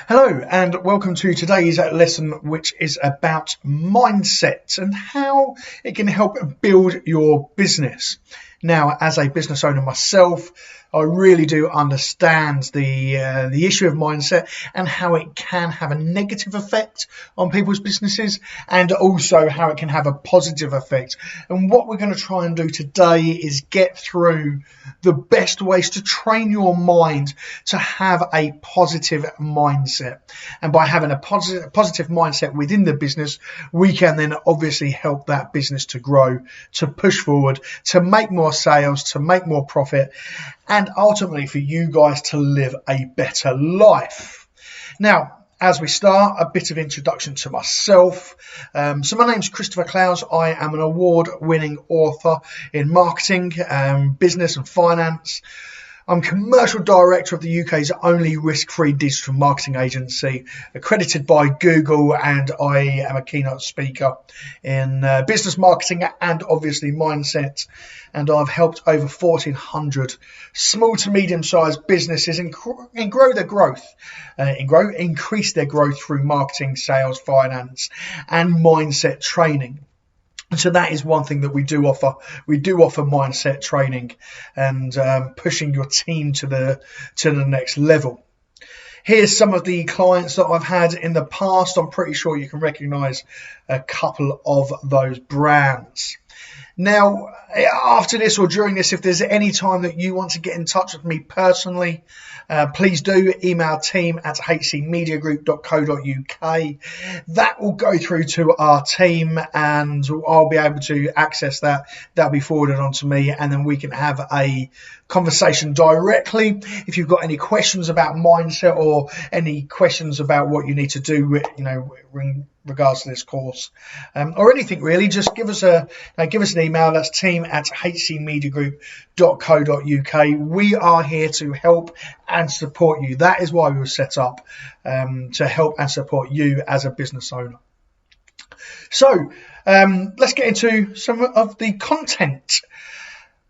Hello and welcome to today's lesson, which is about mindset and how it can help build your business. Now, as a business owner myself, I really do understand the issue of mindset and how it can have a negative effect on people's businesses and also how it can have a positive effect. And what we're going to try and do today is get through the best ways to train your mind to have a positive mindset. And by having a positive mindset within the business, we can then obviously help that business to grow, to push forward, to make more sales, to make more profit, and ultimately for you guys to live a better life. Now, as we start, a bit of introduction to myself. So my name's Christopher Clowes. I am an award-winning author in marketing, business and finance. I'm commercial director of the UK's only risk-free digital marketing agency, accredited by Google, and I am a keynote speaker in business marketing and obviously mindset. And I've helped over 1,400 small to medium-sized businesses increase their growth through marketing, sales, finance, and mindset training. So that is one thing that we do offer. We do offer mindset training and pushing your team to the next level. Here's some of the clients that I've had in the past. I'm pretty sure you can recognize a couple of those brands. Now, after this or during this, if there's any time that you want to get in touch with me personally, please do email team@hcmediagroup.co.uk. That will go through to our team and I'll be able to access that. That'll be forwarded on to me and then we can have a conversation directly. If you've got any questions about mindset or any questions about what you need to do, in regards to this course or anything really, just give us an email. That's team@hcmediagroup.co.uk. We are here to help and support you. That is why we were set up, to help and support you as a business owner. So let's get into some of the content.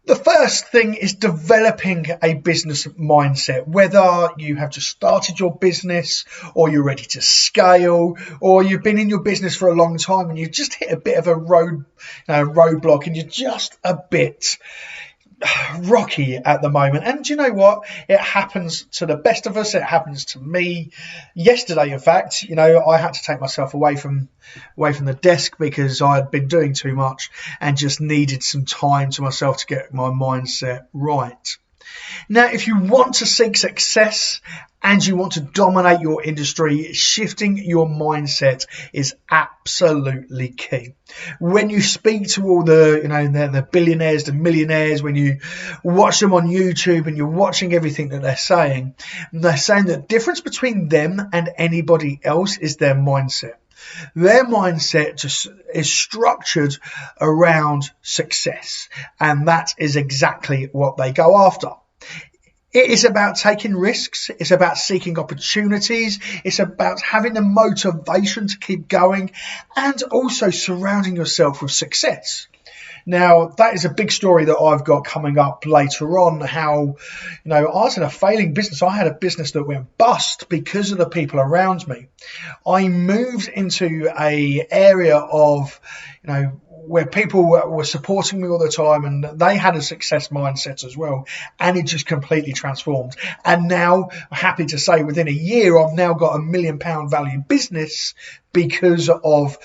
The first thing is developing a business mindset. Whether you have just started your business or you're ready to scale or you've been in your business for a long time and you just hit a bit of a roadblock and you're just a bit rocky at the moment. And do you know what? It happens to the best of us. It happens to me. Yesterday, in fact, I had to take myself away from the desk because I had been doing too much and just needed some time to myself to get my mindset right. Now, if you want to seek success and you want to dominate your industry, shifting your mindset is absolutely key. When you speak to all the billionaires, the millionaires, when you watch them on YouTube and you're watching everything that they're saying the difference between them and anybody else is their mindset. Their mindset just is structured around success, and that is exactly what they go after. It is about taking risks. It's about seeking opportunities. It's about having the motivation to keep going and also surrounding yourself with success. Now, that is a big story that I've got coming up later on, how, I was in a failing business. I had a business that went bust because of the people around me. I moved into a area of, where people were supporting me all the time and they had a success mindset as well. And it just completely transformed. And now, I'm happy to say, within a year, I've now got £1 million value business because of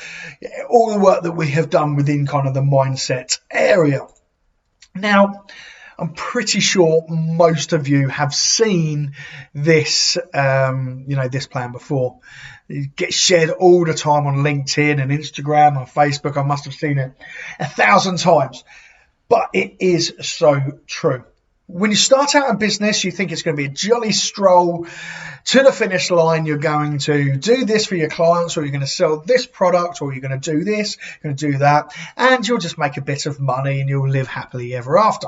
all the work that we have done within kind of the mindset area. Now, I'm pretty sure most of you have seen this, this plan before. It gets shared all the time on LinkedIn and Instagram and Facebook. I must have seen it 1,000 times, but it is so true. When you start out a business, you think it's going to be a jolly stroll to the finish line. You're going to do this for your clients, or you're going to sell this product, or you're going to do this, you're going to do that, and you'll just make a bit of money and you'll live happily ever after.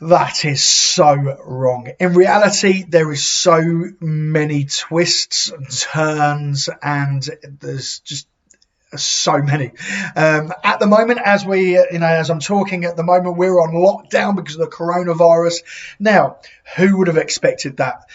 That is so wrong. In reality, there is so many twists and turns, and there's just so many. At the moment, as I'm talking at the moment, we're on lockdown because of the coronavirus. Now, who would have expected that?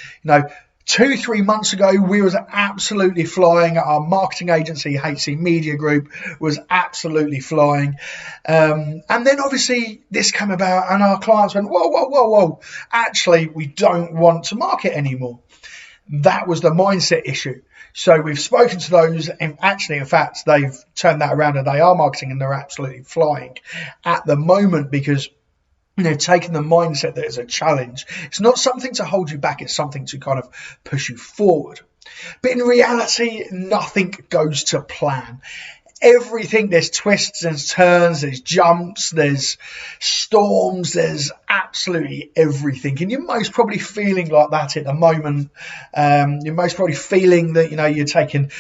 2-3 months ago, we was absolutely flying. Our marketing agency, HC Media Group, was absolutely flying. And then obviously this came about and our clients went, whoa. Actually, we don't want to market anymore. That was the mindset issue. So we've spoken to those, and actually, in fact, they've turned that around and they are marketing and they're absolutely flying at the moment because they've taken the mindset that it's a challenge. It's not something to hold you back. It's something to kind of push you forward. But in reality, nothing goes to plan. Everything, there's twists and turns, there's jumps, there's storms, there's absolutely everything. And you're most probably feeling like that at the moment. You're most probably feeling that, you're taking,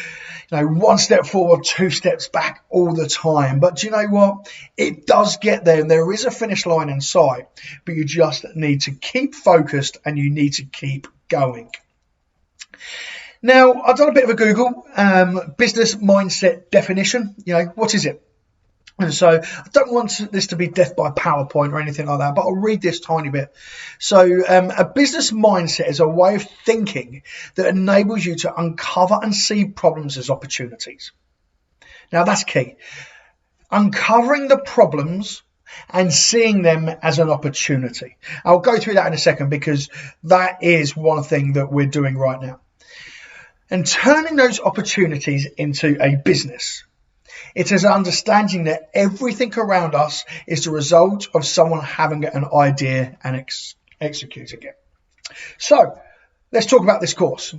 one step forward, 2 steps back all the time. But do you know what? It does get there and there is a finish line in sight, but you just need to keep focused and you need to keep going. Now, I've done a bit of a Google, business mindset definition. What is it? And so I don't want this to be death by PowerPoint or anything like that, but I'll read this tiny bit. So a business mindset is a way of thinking that enables you to uncover and see problems as opportunities. Now, that's key. Uncovering the problems and seeing them as an opportunity. I'll go through that in a second because that is one thing that we're doing right now. And turning those opportunities into a business. It is understanding that everything around us is the result of someone having an idea and executing it. So let's talk about this course.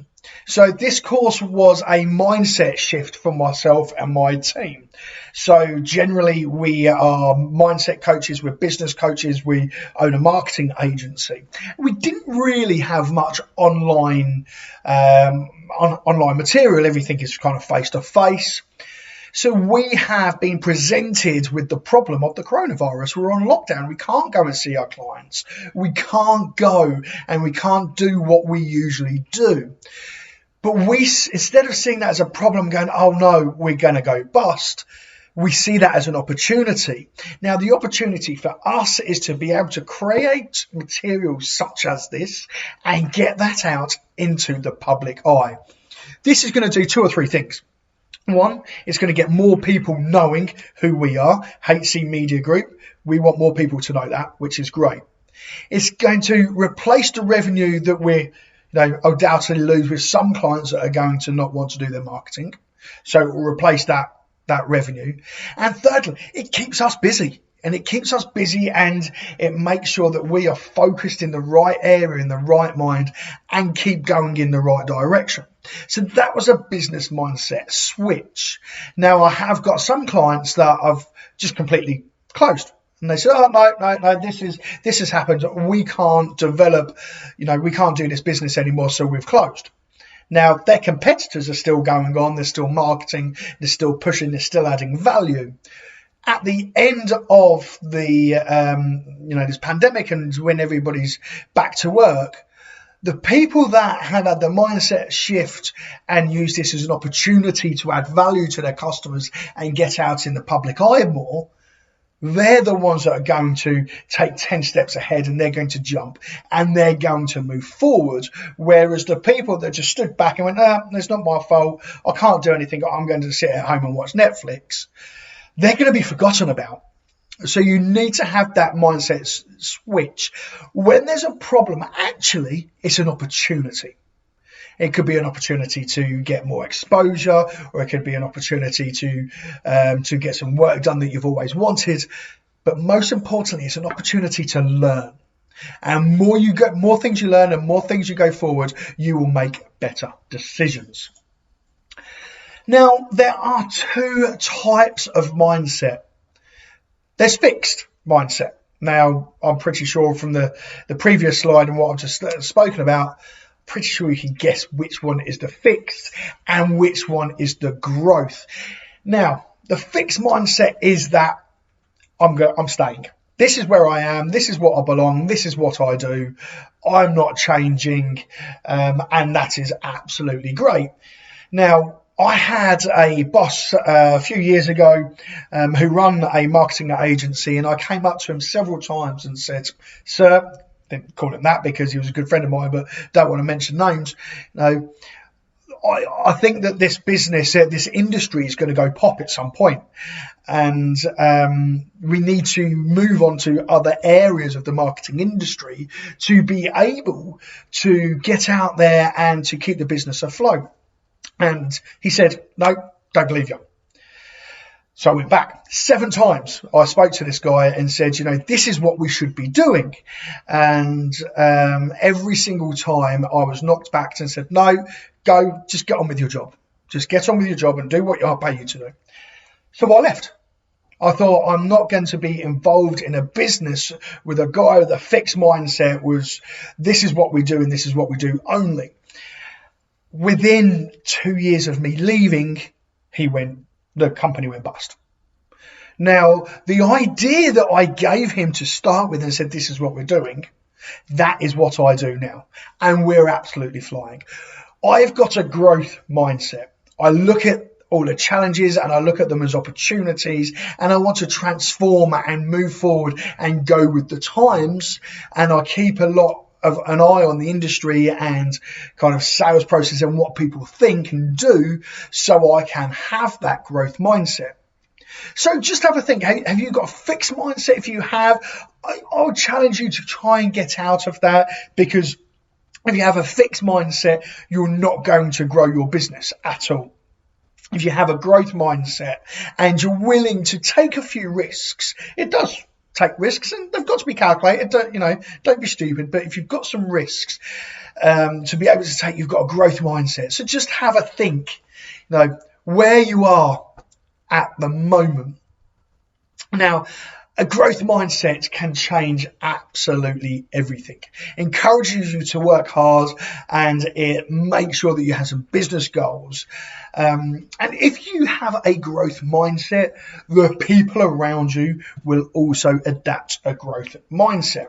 So this course was a mindset shift for myself and my team. So generally we are mindset coaches, we're business coaches, we own a marketing agency. We didn't really have much online material. Everything is kind of face to face. So we have been presented with the problem of the coronavirus. We're on lockdown. We can't go and see our clients. We can't go and we can't do what we usually do. But instead of seeing that as a problem, going, oh no, we're going to go bust, we see that as an opportunity. Now, the opportunity for us is to be able to create materials such as this and get that out into the public eye. This is going to do 2 or 3 things. One, it's going to get more people knowing who we are, HC Media Group. We want more people to know that, which is great. It's going to replace the revenue that we undoubtedly lose with some clients that are going to not want to do their marketing. So it will replace that revenue. And thirdly, it keeps us busy. And it keeps us busy and it makes sure that we are focused in the right area, in the right mind, and keep going in the right direction. So that was a business mindset switch. Now, I have got some clients that I've just completely closed. And they said, oh, no, this has happened. We can't develop, we can't do this business anymore, so we've closed. Now, their competitors are still going on. They're still marketing. They're still pushing. They're still adding value. At the end of the, this pandemic and when everybody's back to work, the people that had the mindset shift and used this as an opportunity to add value to their customers and get out in the public eye more, they're the ones that are going to take 10 steps ahead and they're going to jump and they're going to move forward. Whereas the people that just stood back and went, it's not my fault, I can't do anything, I'm going to sit at home and watch Netflix, they're going to be forgotten about. So you need to have that mindset switch. When there's a problem, actually, it's an opportunity. It could be an opportunity to get more exposure, or it could be an opportunity to get some work done that you've always wanted. But most importantly, it's an opportunity to learn. And more things you learn and more things you go forward, you will make better decisions. Now, there are 2 types of mindset. There's fixed mindset. Now, I'm pretty sure from the previous slide and what I've just spoken about, pretty sure you can guess which one is the fixed and which one is the growth. Now, the fixed mindset is that I'm staying. This is where I am. This is what I belong. This is what I do. I'm not changing. And that is absolutely great. Now, I had a boss a few years ago who run a marketing agency, and I came up to him several times and said, sir, didn't call him that because he was a good friend of mine, but don't want to mention names. I think that this business, this industry is going to go pop at some point, and we need to move on to other areas of the marketing industry to be able to get out there and to keep the business afloat. And he said, no, don't believe you. So I went back 7 times. I spoke to this guy and said, this is what we should be doing. And every single time I was knocked back and said, no, go, just get on with your job. Just get on with your job and do what I pay you to do. So I left. I thought, I'm not going to be involved in a business with a guy with a fixed mindset was this is what we do and this is what we do only. Within 2 years of me leaving, the company went bust. Now, the idea that I gave him to start with and said, this is what we're doing, that is what I do now. And we're absolutely flying. I've got a growth mindset. I look at all the challenges and I look at them as opportunities, and I want to transform and move forward and go with the times. And I keep a lot of an eye on the industry and kind of sales process and what people think and do, so I can have that growth mindset. So just have a think. Have you got a fixed mindset? If you have, I'll challenge you to try and get out of that, because if you have a fixed mindset, you're not going to grow your business at all. If you have a growth mindset and you're willing to take a few risks, it does take risks, and they've got to be calculated. Don't be stupid. But if you've got some risks to be able to take, you've got a growth mindset. So just have a think, where you are at the moment. Now, a growth mindset can change absolutely everything. Encourages you to work hard, and it makes sure that you have some business goals. And if you have a growth mindset, the people around you will also adapt a growth mindset.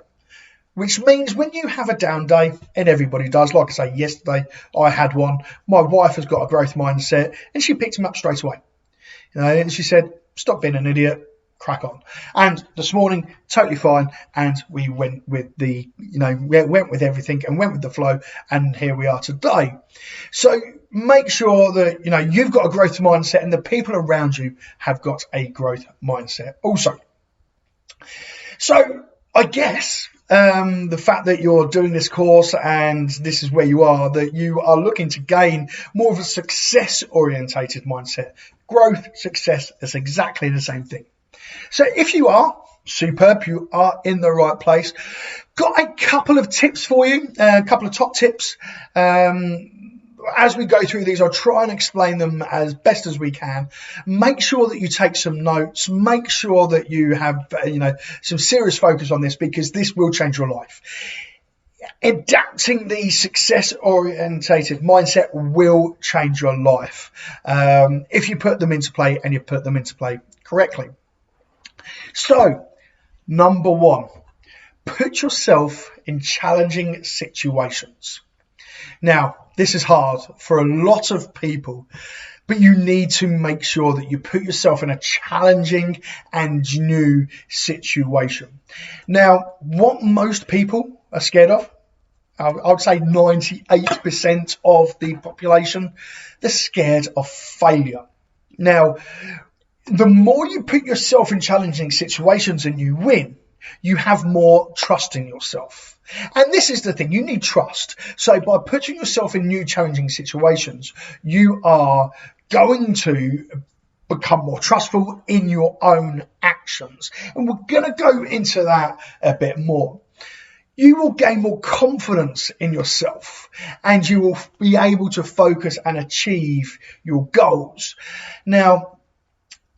Which means when you have a down day, and everybody does, like I say, yesterday I had one, my wife has got a growth mindset and she picked him up straight away. And she said, stop being an idiot, crack on. And this morning, totally fine. And we went with went with everything and went with the flow. And here we are today. So make sure that, you've got a growth mindset and the people around you have got a growth mindset also. So I guess the fact that you're doing this course and this is where you are, that you are looking to gain more of a success orientated mindset. Growth, success is exactly the same thing. So if you are superb, you are in the right place. Got a couple of tips for you, a couple of top tips. As we go through these, I'll try and explain them as best as we can. Make sure that you take some notes. Make sure that you have, some serious focus on this, because this will change your life. Adapting the success-orientated mindset will change your life if you put them into play and you put them into play correctly. So, number 1, put yourself in challenging situations. Now, this is hard for a lot of people, but you need to make sure that you put yourself in a challenging and new situation. Now, what most people are scared of, I would say 98% of the population, they're scared of failure. Now, the more you put yourself in challenging situations and you win, you have more trust in yourself. And this is the thing, you need trust. So by putting yourself in new challenging situations, you are going to become more trustful in your own actions. And we're going to go into that a bit more. You will gain more confidence in yourself, and you will be able to focus and achieve your goals. Now,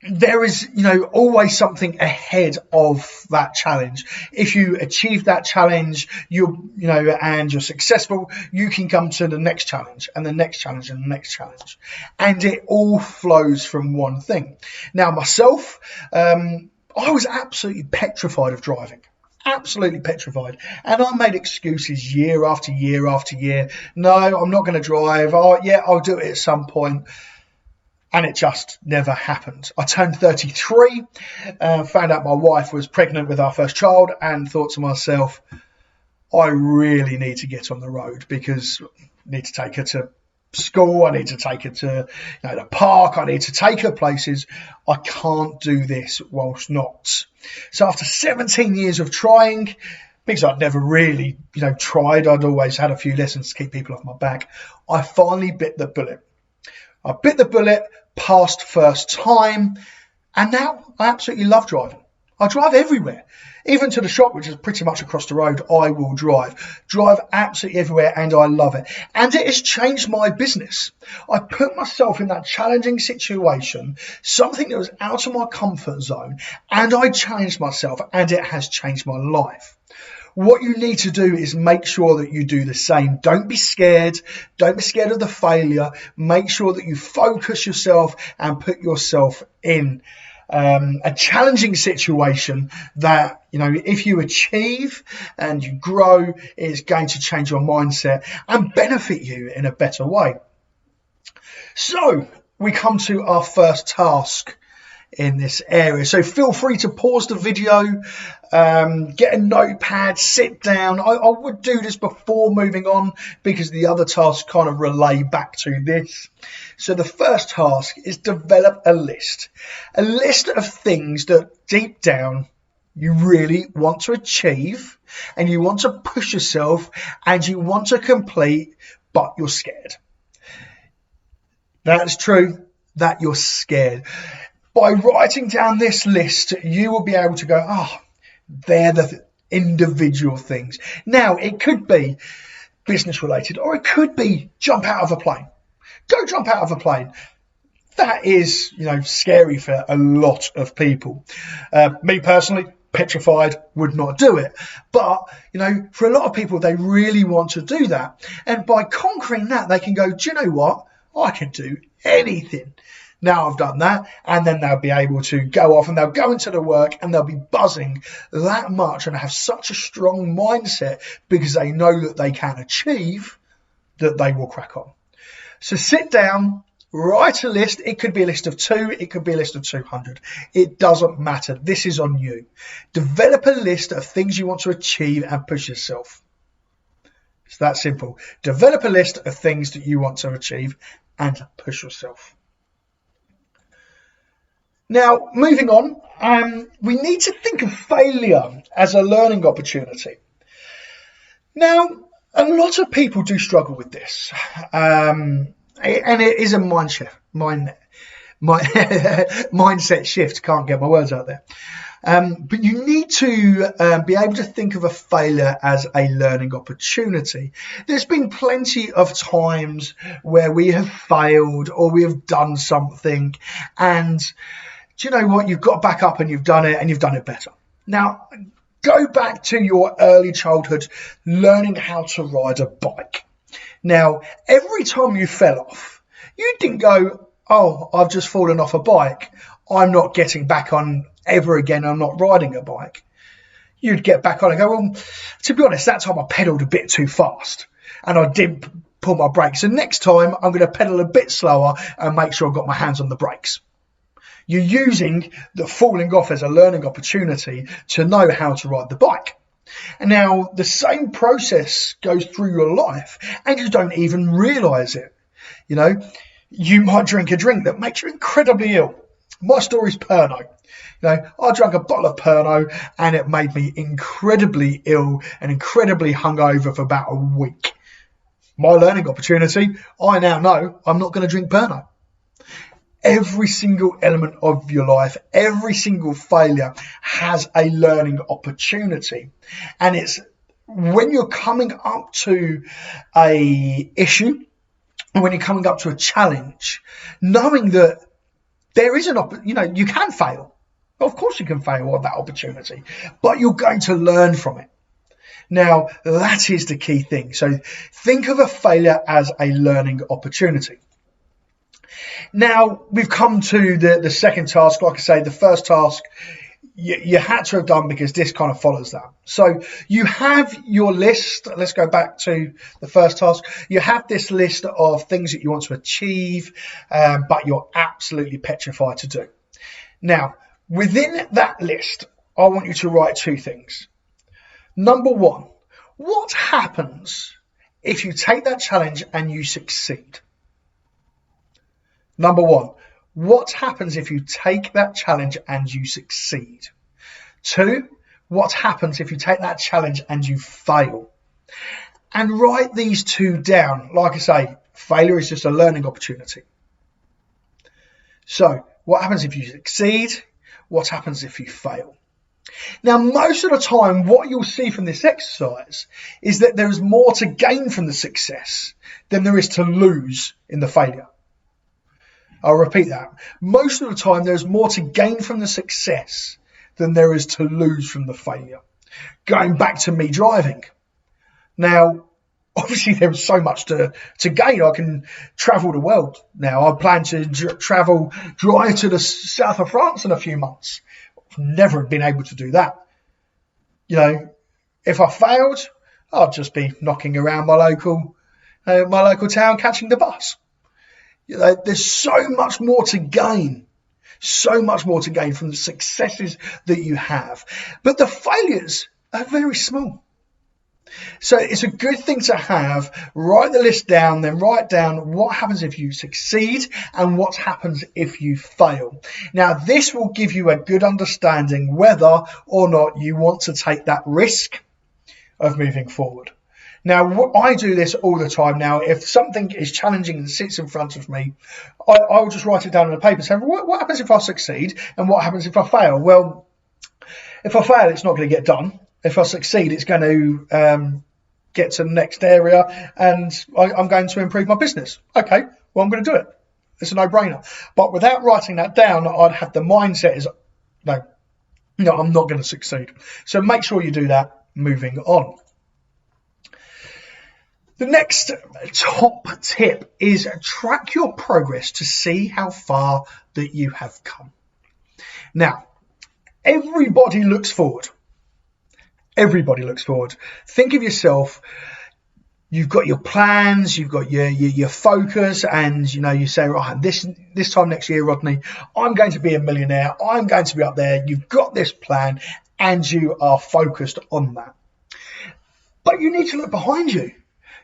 there is, always something ahead of that challenge. If you achieve that challenge, and you're successful, you can come to the next challenge and the next challenge and the next challenge. And it all flows from one thing. Now, myself, I was absolutely petrified of driving. Absolutely petrified. And I made excuses year after year after year. No, I'm not going to drive. Oh, yeah, I'll do it at some point. And it just never happened. I turned 33, found out my wife was pregnant with our first child, and thought to myself, I really need to get on the road because I need to take her to school, I need to take her to the park, I need to take her places. I can't do this whilst not. So after 17 years of trying, because I'd never really tried, I'd always had a few lessons to keep people off my back, I finally bit the bullet. I bit the bullet, passed first time, and now I absolutely love driving. I drive everywhere. Even to the shop, which is pretty much across the road, I will drive. Drive absolutely everywhere, and I love it. And it has changed my business. I put myself in that challenging situation, something that was out of my comfort zone, and I challenged myself, and it has changed my life. What you need to do is make sure that you do the same. Don't be scared. Don't be scared of the failure. Make sure that you focus yourself and put yourself in a challenging situation that, if you achieve and you grow, it's going to change your mindset and benefit you in a better way. So we come to our first task in this area. So feel free to pause the video, get a notepad, sit down. I would do this before moving on because the other tasks kind of relay back to this. So the first task is develop a list of things that deep down you really want to achieve and you want to push yourself and you want to complete, but you're scared. That's true, that you're scared. By writing down this list, you will be able to go, they're the individual things. Now, it could be business related, or it could be jump out of a plane. Go jump out of a plane. That is, scary for a lot of people. Me personally, petrified, would not do it. But, for a lot of people, they really want to do that. And by conquering that, they can go, do you know what? I can do anything. Now I've done that, and then they'll be able to go off and they'll go into the work and they'll be buzzing that much and have such a strong mindset because they know that they can achieve, that they will crack on. So sit down, write a list. It could be a list of 2, it could be a list of 200. It doesn't matter. This is on you. Develop a list of things you want to achieve and push yourself. It's that simple. Develop a list of things that you want to achieve and push yourself. Now, moving on, we need to think of failure as a learning opportunity. Now, a lot of people do struggle with this, and it is a mindset shift. Can't get my words out there. But you need to be able to think of a failure as a learning opportunity. There's been plenty of times where we have failed or we have done something, and do you know what? You've got back up and you've done it better. Now, go back to your early childhood, learning how to ride a bike. Now, every time you fell off, you didn't go, I've just fallen off a bike. I'm not getting back on ever again. I'm not riding a bike. You'd get back on and go, well, to be honest, that time I pedalled a bit too fast and I didn't pull my brakes. So next time I'm going to pedal a bit slower and make sure I've got my hands on the brakes. You're using the falling off as a learning opportunity to know how to ride the bike. And now the same process goes through your life and you don't even realise it. You might drink a drink that makes you incredibly ill. My story's Pernod. I drank a bottle of Pernod and it made me incredibly ill and incredibly hungover for about a week. My learning opportunity, I now know I'm not going to drink Pernod. Every single element of your life, every single failure has a learning opportunity. And it's when you're coming up to a issue, when you're coming up to a challenge, knowing that there is you can fail. Of course you can fail at that opportunity, but you're going to learn from it. Now, that is the key thing. So think of a failure as a learning opportunity. Now, we've come to the second task. Like I say, the first task you had to have done because this kind of follows that. So you have your list. Let's go back to the first task. You have this list of things that you want to achieve, but you're absolutely petrified to do. Now, within that list, I want you to write 2 things. Number 1, What happens if you take that challenge and you succeed? Number one, what happens if you take that challenge and you succeed? 2, what happens if you take that challenge and you fail? And write these 2 down. Like I say, failure is just a learning opportunity. So, what happens if you succeed? What happens if you fail? Now, most of the time, what you'll see from this exercise is that there is more to gain from the success than there is to lose in the failure. I'll repeat that. Most of the time, there's more to gain from the success than there is to lose from the failure. Going back to me driving. Now, obviously, there was so much to gain. I can travel the world now. I plan to drive to the south of France in a few months. Never been able to do that. You know, if I failed, I'd just be knocking around my local town, catching the bus. You know, there's so much more to gain, from the successes that you have, but the failures are very small. So it's a good thing to have. Write the list down, then write down what happens if you succeed and what happens if you fail. Now, this will give you a good understanding whether or not you want to take that risk of moving forward. Now, I do this all the time now. If something is challenging and sits in front of me, I'll just write it down on a paper saying, what happens if I succeed and what happens if I fail? Well, if I fail, it's not going to get done. If I succeed, it's going to get to the next area and I'm going to improve my business. Okay, well, I'm going to do it. It's a no-brainer. But without writing that down, I'd have the mindset is, no, I'm not going to succeed. So make sure you do that moving on. The next top tip is track your progress to see how far that you have come. Now, everybody looks forward. Everybody looks forward. Think of yourself. You've got your plans, you've got your focus, and you say, right, this time next year, Rodney, I'm going to be a millionaire. I'm going to be up there. You've got this plan, and you are focused on that. But you need to look behind you.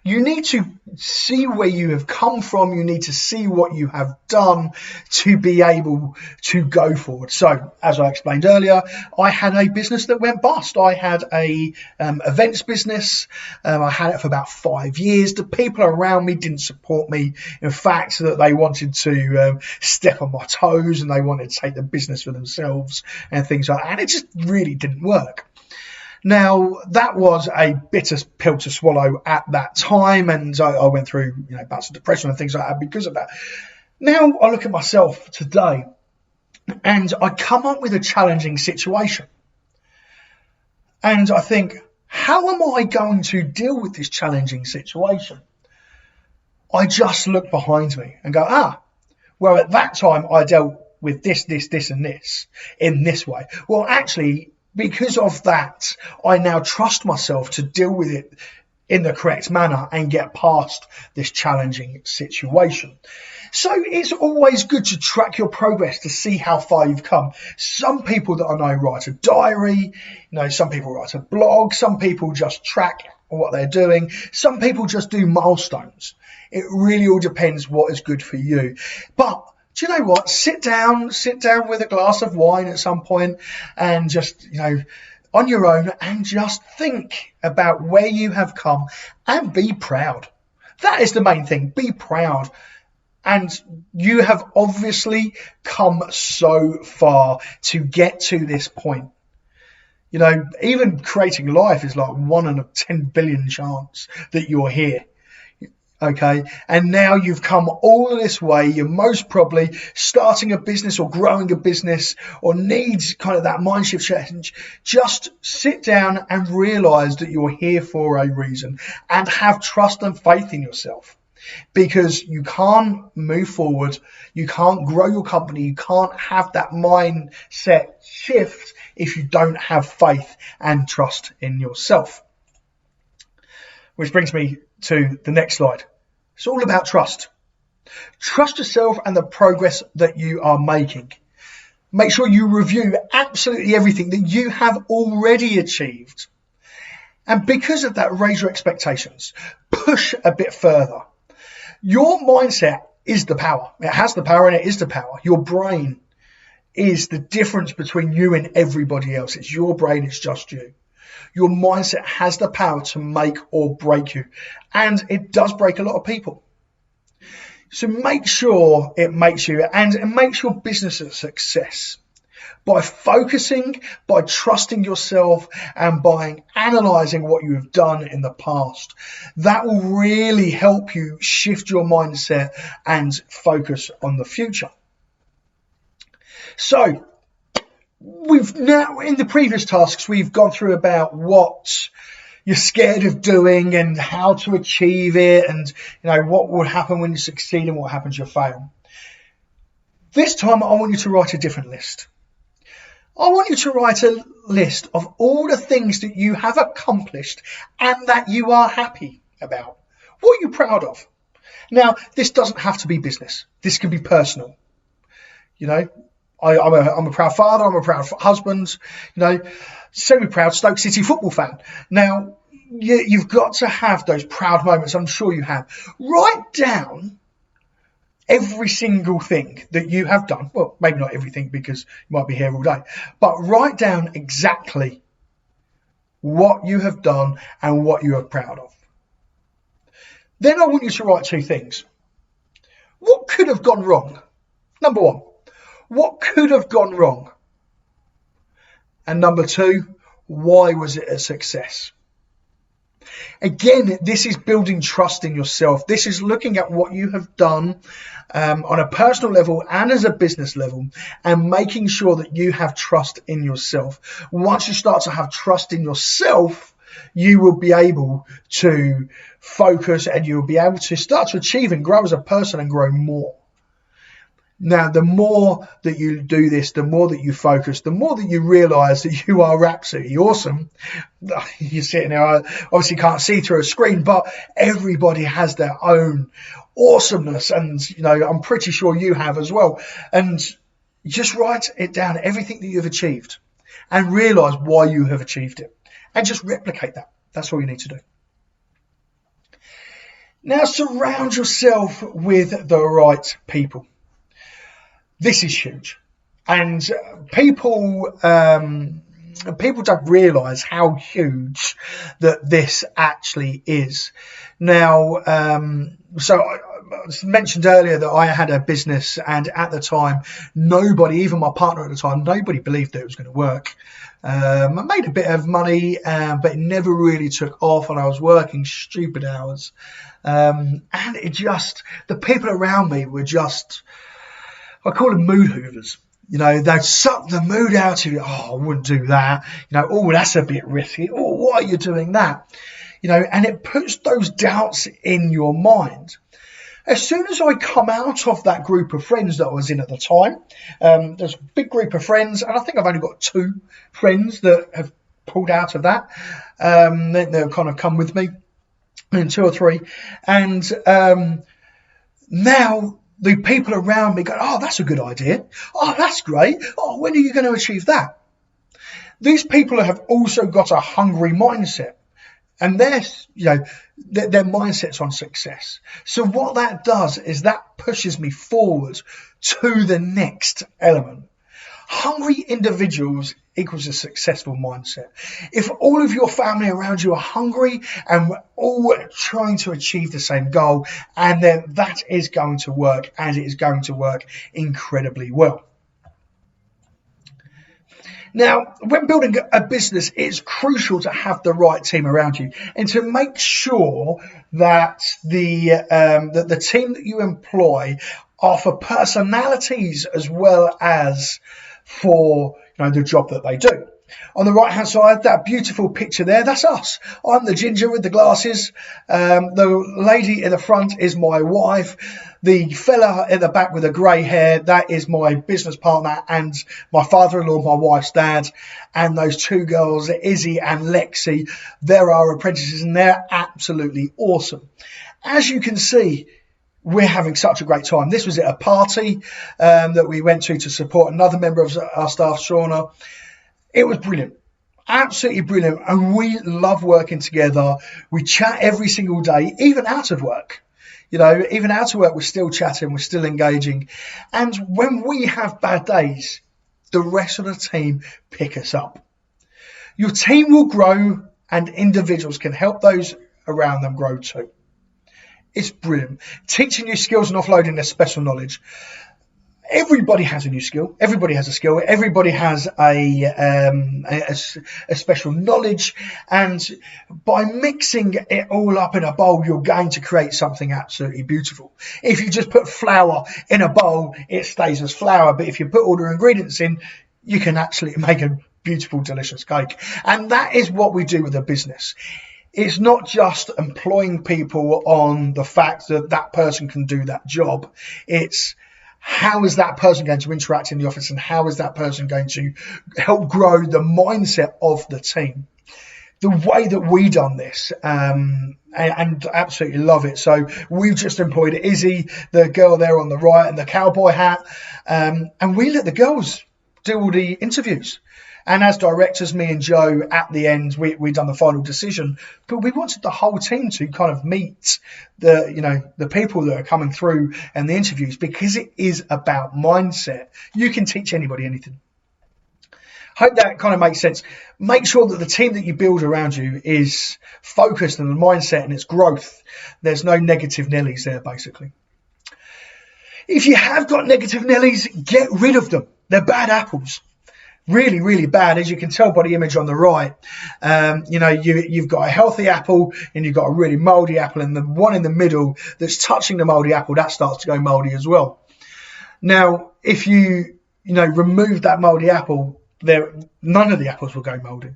You need to see where you have come from. You need to see what you have done to be able to go forward. So, as I explained earlier, I had a business that went bust. I had a events business. I had it for about 5 years. The people around me didn't support me. In fact, that they wanted to step on my toes and they wanted to take the business for themselves and things like that. And it just really didn't work. Now, that was a bitter pill to swallow at that time, and I went through bouts of depression and things like that because of that. Now, I look at myself today, and I come up with a challenging situation. And I think, how am I going to deal with this challenging situation? I just look behind me and go, well, at that time, I dealt with this, and this in this way. Well, actually, because of that, I now trust myself to deal with it in the correct manner and get past this challenging situation. So it's always good to track your progress to see how far you've come. Some people that I know write a diary, some people write a blog, some people just track what they're doing, some people just do milestones. It really all depends what is good for you. But do you know what? Sit down with a glass of wine at some point and just, on your own and just think about where you have come and be proud. That is the main thing. Be proud. And you have obviously come so far to get to this point. Even creating life is like 1 in a 10 billion chance that you're here. Okay, and now you've come all this way. You're most probably starting a business or growing a business or needs kind of that mind shift change. Just sit down and realize that you're here for a reason and have trust and faith in yourself, because you can't move forward. You can't grow your company. You can't have that mindset shift if you don't have faith and trust in yourself. Which brings me to the next slide. It's all about trust. Trust yourself and the progress that you are making. Make sure you review absolutely everything that you have already achieved And because of that, raise your expectations. Push a bit further. Your mindset is the power. It has the power and it is the power. Your brain is the difference between you and everybody else. It's your brain, it's just you. Your mindset has the power to make or break you. And it does break a lot of people. So make sure it makes you and it makes your business a success. By focusing, by trusting yourself, and by analysing what you have done in the past. That will really help you shift your mindset and focus on the future. So, we've now, in the previous tasks, we've gone through about what you're scared of doing and how to achieve it, and what will happen when you succeed and what happens when you fail. This time, I want you to write a different list. I want you to write a list of all the things that you have accomplished and that you are happy about. What are you proud of? Now, this doesn't have to be business. This can be personal. I'm a proud father. I'm a proud husband. Semi-proud Stoke City football fan. Now, you've got to have those proud moments. I'm sure you have. Write down every single thing that you have done. Well, maybe not everything because you might be here all day. But write down exactly what you have done and what you are proud of. Then I want you to write two things. What could have gone wrong? Number one, what could have gone wrong? And number two, why was it a success? Again, this is building trust in yourself. This is looking at what you have done on a personal level and as a business level, and making sure that you have trust in yourself. Once you start to have trust in yourself, you will be able to focus and you will be able to start to achieve and grow as a person and grow more. Now, the more that you do this, the more that you focus, the more that you realise that you are absolutely awesome. You're sitting there, obviously can't see through a screen, but everybody has their own awesomeness. And, I'm pretty sure you have as well. And just write it down, everything that you've achieved, and realise why you have achieved it. And just replicate that. That's all you need to do. Now, surround yourself with the right people. This is huge, and people don't realise how huge that this actually is. Now, so I mentioned earlier that I had a business, and at the time, nobody, even my partner at the time, nobody believed that it was going to work. I made a bit of money, but it never really took off, and I was working stupid hours. And the people around me were just, I call them mood hoovers. They'd suck the mood out of you. Oh, I wouldn't do that. Oh, that's a bit risky. Oh, why are you doing that? And it puts those doubts in your mind. As soon as I come out of that group of friends that I was in at the time, there's a big group of friends, and I think I've only got 2 friends that have pulled out of that. They'll kind of come with me, and 2 or 3. And now the people around me go, oh, that's a good idea. Oh, that's great. Oh, when are you going to achieve that? These people have also got a hungry mindset, and their mindset's on success. So what that does is that pushes me forward to the next element. Hungry individuals equals a successful mindset. If all of your family around you are hungry and we're all trying to achieve the same goal, and then that is going to work, and it is going to work incredibly well. Now, when building a business, it's crucial to have the right team around you, and to make sure that the team that you employ are for personalities as well as for the job that they do. On the right hand side, that beautiful picture there, that's us. I'm the ginger with the glasses. The lady in the front is my wife. The fella in the back with the grey hair, that is my business partner and my father-in-law, my wife's dad. And those 2 girls, Izzy and Lexi, they're our apprentices, and they're absolutely awesome. As you can see, we're having such a great time. This was at a party that we went to support another member of our staff, Shauna. It was brilliant. absolutely brilliant, and we love working together. We chat every single day, even out of work. Even out of work, we're still chatting, we're still engaging. And when we have bad days, the rest of the team pick us up. Your team will grow, and individuals can help those around them grow too. It's brilliant. Teaching new skills and offloading their special knowledge. Everybody has a new skill. Everybody has a skill. Everybody has a special knowledge. And by mixing it all up in a bowl, you're going to create something absolutely beautiful. If you just put flour in a bowl, it stays as flour. But if you put all the ingredients in, you can actually make a beautiful, delicious cake. And that is what we do with a business. It's not just employing people on the fact that that person can do that job. It's how is that person going to interact in the office, and how is that person going to help grow the mindset of the team? The way that we done this, and absolutely love it. So we've just employed Izzy, the girl there on the right, in the cowboy hat, and we let the girls do all the interviews. And as directors, me and Joe, at the end, we done the final decision. But we wanted the whole team to kind of meet the people that are coming through and the interviews, because it is about mindset. You can teach anybody anything. Hope that kind of makes sense. Make sure that the team that you build around you is focused on the mindset and its growth. There's no negative Nellies there, basically. If you have got negative Nellies, get rid of them. They're bad apples. Really, really bad, as you can tell by the image on the right. You've got a healthy apple and you've got a really mouldy apple, and the one in the middle that's touching the mouldy apple, that starts to go mouldy as well. Now, if you remove that mouldy apple, none of the apples will go mouldy.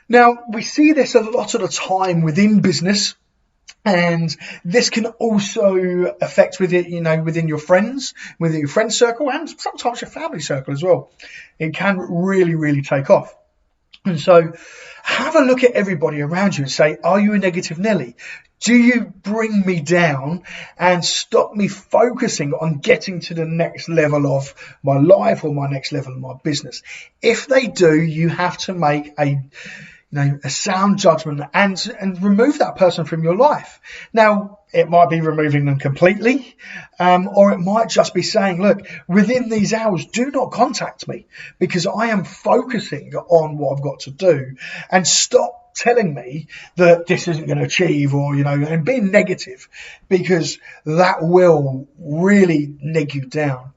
Now, we see this a lot of the time within business. And this can also affect within your friends, within your friend circle, and sometimes your family circle as well. It can really, really take off. And so have a look at everybody around you and say, are you a negative Nelly? Do you bring me down and stop me focusing on getting to the next level of my life or my next level of my business? If they do, you have to make a sound judgment and remove that person from your life. Now, it might be removing them completely, or it might just be saying, look, within these hours, do not contact me, because I am focusing on what I've got to do, and stop telling me that this isn't going to achieve, or, and being negative, because that will really neg you down.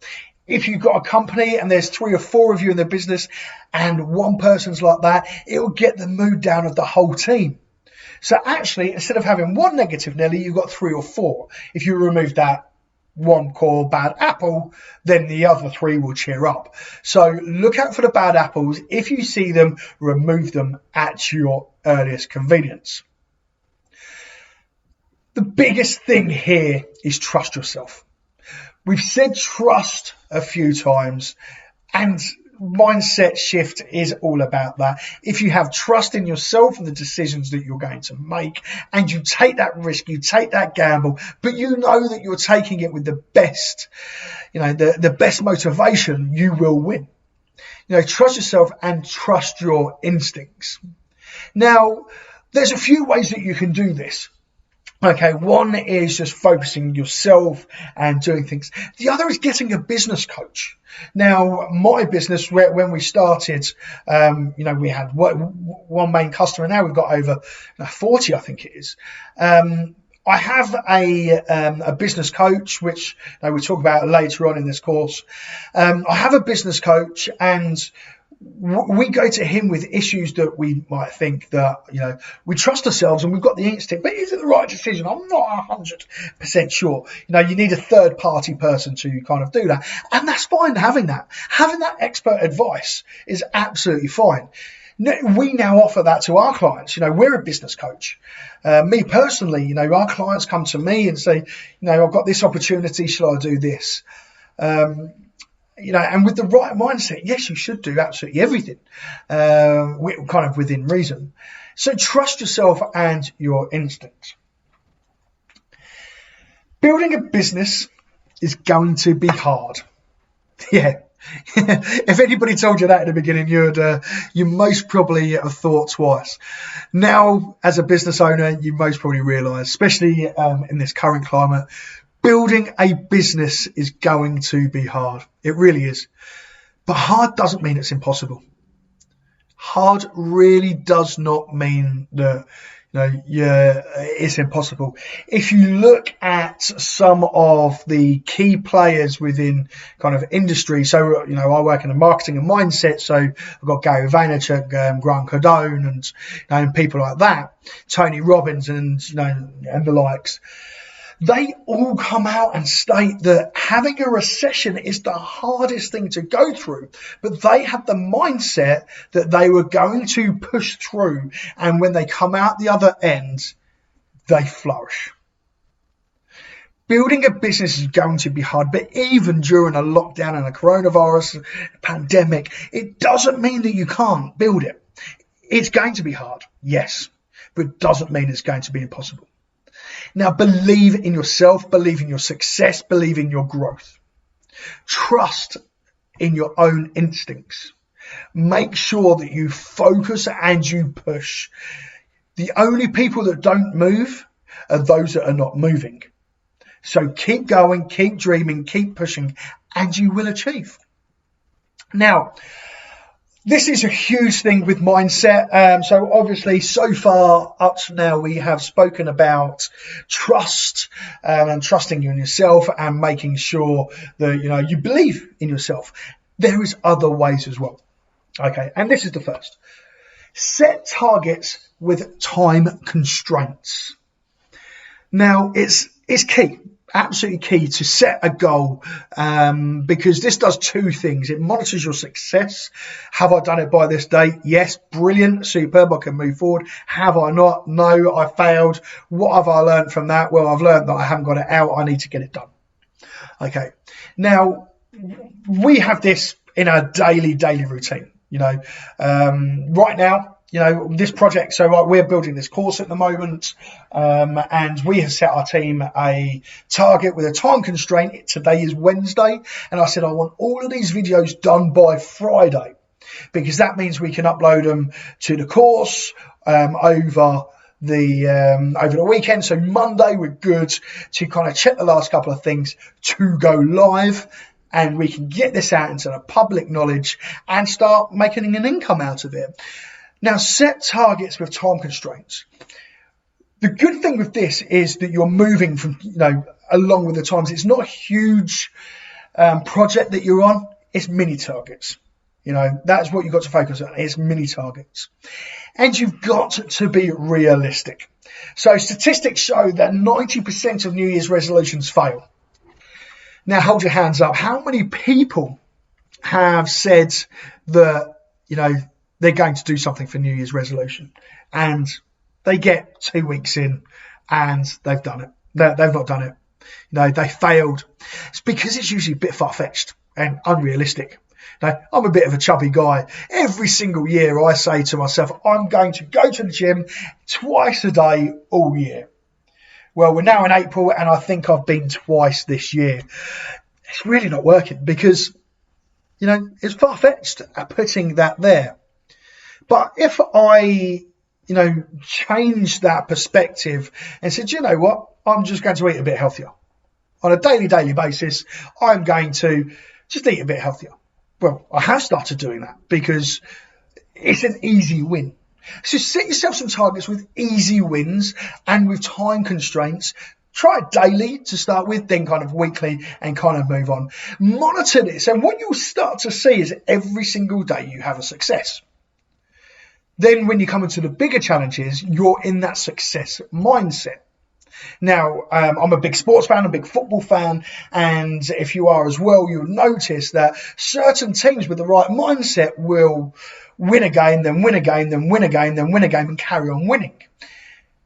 If you've got a company and there's 3 or 4 of you in the business and one person's like that, it will get the mood down of the whole team. So actually, instead of having one negative Nelly, you've got 3 or 4. If you remove that one core bad apple, then the other 3 will cheer up. So look out for the bad apples. If you see them, remove them at your earliest convenience. The biggest thing here is trust yourself. We've said trust a few times, and mindset shift is all about that. If you have trust in yourself and the decisions that you're going to make, and you take that risk, you take that gamble, but you know that you're taking it with the best, the best motivation, you will win. Trust yourself and trust your instincts. Now, there's a few ways that you can do this. Okay, one is just focusing yourself and doing things. The other is getting a business coach. Now, my business, when we started, we had one main customer. Now we've got over 40, I think it is. I have a business coach, which we'll talk about later on in this course. I have a business coach, and we go to him with issues that we might think that, we trust ourselves and we've got the instinct, but is it the right decision? I'm not 100% sure. You need a third party person to kind of do that. And that's fine, having that expert advice is absolutely fine. We now offer that to our clients. We're a business coach. Me personally, our clients come to me and say, I've got this opportunity. Shall I do this? And with the right mindset, yes, you should do absolutely everything, kind of within reason. So trust yourself and your instincts. Building a business is going to be hard. Yeah, If anybody told you that in the beginning, you most probably have thought twice. Now, as a business owner, you most probably realise, especially in this current climate, building a business is going to be hard. It really is. But hard doesn't mean it's impossible. Hard really does not mean that it's impossible. If you look at some of the key players within kind of industry, so I work in the marketing and mindset, so I've got Gary Vaynerchuk, Grant Cardone, and people like that, Tony Robbins, and and the likes. They all come out and state that having a recession is the hardest thing to go through, but they have the mindset that they were going to push through, and when they come out the other end, they flourish. Building a business is going to be hard, but even during a lockdown and a coronavirus pandemic, it doesn't mean that you can't build it. It's going to be hard, yes, but it doesn't mean it's going to be impossible. Now, believe in yourself, believe in your success, believe in your growth. Trust in your own instincts. Make sure that you focus and you push. The only people that don't move are those that are not moving. So keep going, keep dreaming, keep pushing, and you will achieve. Now, this is a huge thing with mindset. So obviously, so far up to now, we have spoken about trust and trusting in yourself and making sure that you believe in yourself. There is other ways as well. Okay, and this is the first. Set targets with time constraints. Now, it's key. Absolutely key to set a goal because this does two things. It monitors your success. Have I done it by this date? Yes, brilliant, superb, I can move forward. Have I not? No, I failed. What have I learned from that? Well, I've learned that I haven't got it out. I need to get it done. Okay, now we have this in our daily routine. Right now, this project, so we're building this course at the moment, and we have set our team a target with a time constraint. Today is Wednesday, and I said I want all of these videos done by Friday, because that means we can upload them to the course over the weekend. So Monday we're good to kind of check the last couple of things to go live, and we can get this out into the public knowledge and start making an income out of it. Now, set targets with time constraints. The good thing with this is that you're moving from, along with the times. It's not a huge project that you're on. It's mini targets. That's what you've got to focus on. It's mini targets. And you've got to be realistic. So statistics show that 90% of New Year's resolutions fail. Now, hold your hands up. How many people have said that, they're going to do something for New Year's resolution, and they get 2 weeks in and they've done it? They've not done it. They failed. It's because it's usually a bit far-fetched and unrealistic. Now, I'm a bit of a chubby guy. Every single year I say to myself, I'm going to go to the gym twice a day all year. Well, we're now in April, and I think I've been twice this year. It's really not working because, it's far-fetched at putting that there. But if I, change that perspective and said, you know what, I'm just going to eat a bit healthier. On a daily basis, I'm going to just eat a bit healthier. Well, I have started doing that because it's an easy win. So set yourself some targets with easy wins and with time constraints. Try it daily to start with, then kind of weekly, and kind of move on. Monitor this, and what you'll start to see is every single day you have a success. Then when you come into the bigger challenges, you're in that success mindset. Now, I'm a big sports fan, a big football fan, and if you are as well, you'll notice that certain teams with the right mindset will win a game, then win a game, then win a game, then win a game, and carry on winning.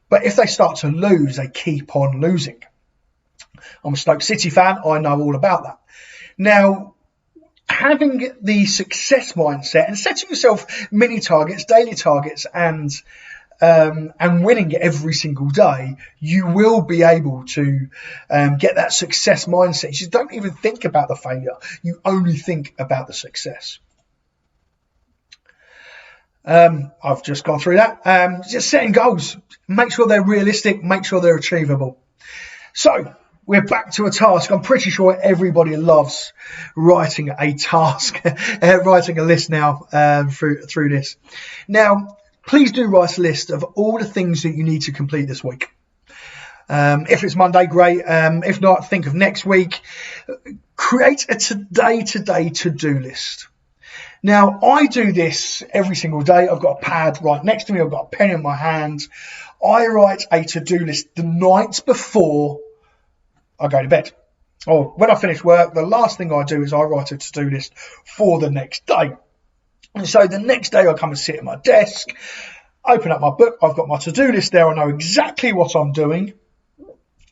But if they start to lose, they keep on losing. I'm a Stoke City fan. I know all about that. Now, having the success mindset and setting yourself mini targets, daily targets, and and winning every single day, you will be able to get that success mindset. You don't even think about the failure. You only think about the success. I've just gone through that. Just setting goals. Make sure they're realistic. Make sure they're achievable. So we're back to a task. I'm pretty sure everybody loves writing a task, writing a list now through this. Now, please do write a list of all the things that you need to complete this week. If it's Monday, great. If not, think of next week. Create a today to-do list. Now, I do this every single day. I've got a pad right next to me. I've got a pen in my hand. I write a to-do list the night before I go to bed. Or when I finish work, the last thing I do is I write a to-do list for the next day. And so the next day I come and sit at my desk, open up my book. I've got my to-do list there. I know exactly what I'm doing.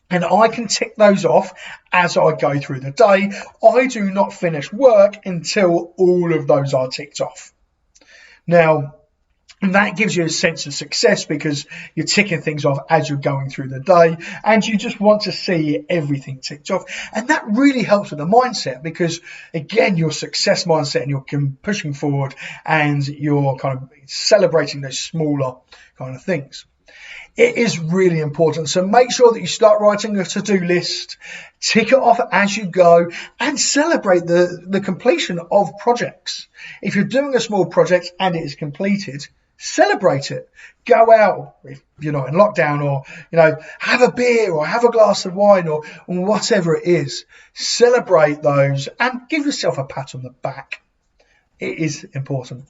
And I can tick those off as I go through the day. I do not finish work until all of those are ticked off. Now, that gives you a sense of success because you're ticking things off as you're going through the day and you just want to see everything ticked off. And that really helps with the mindset because, again, your success mindset and you're pushing forward and you're kind of celebrating those smaller kind of things. It is really important. So make sure that you start writing a to-do list, tick it off as you go, and celebrate the completion of projects. If you're doing a small project and it is completed, celebrate it. Go out if you're not in lockdown, or have a beer or have a glass of wine or whatever it is. Celebrate those and give yourself a pat on the back. It is important.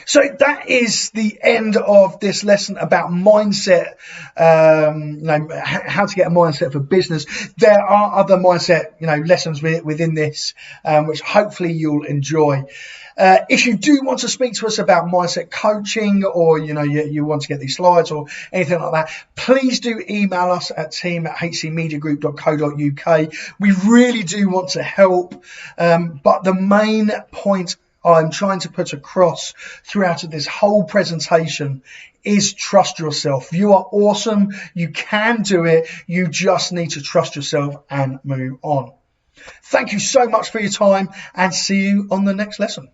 So that is the end of this lesson about mindset, how to get a mindset for business. There are other mindset, lessons within this, which hopefully you'll enjoy. If you do want to speak to us about mindset coaching, or you want to get these slides or anything like that, please do email us at team@hcmediagroup.co.uk. We really do want to help, but the main point I'm trying to put across throughout this whole presentation is trust yourself. You are awesome. You can do it. You just need to trust yourself and move on. Thank you so much for your time, and see you on the next lesson.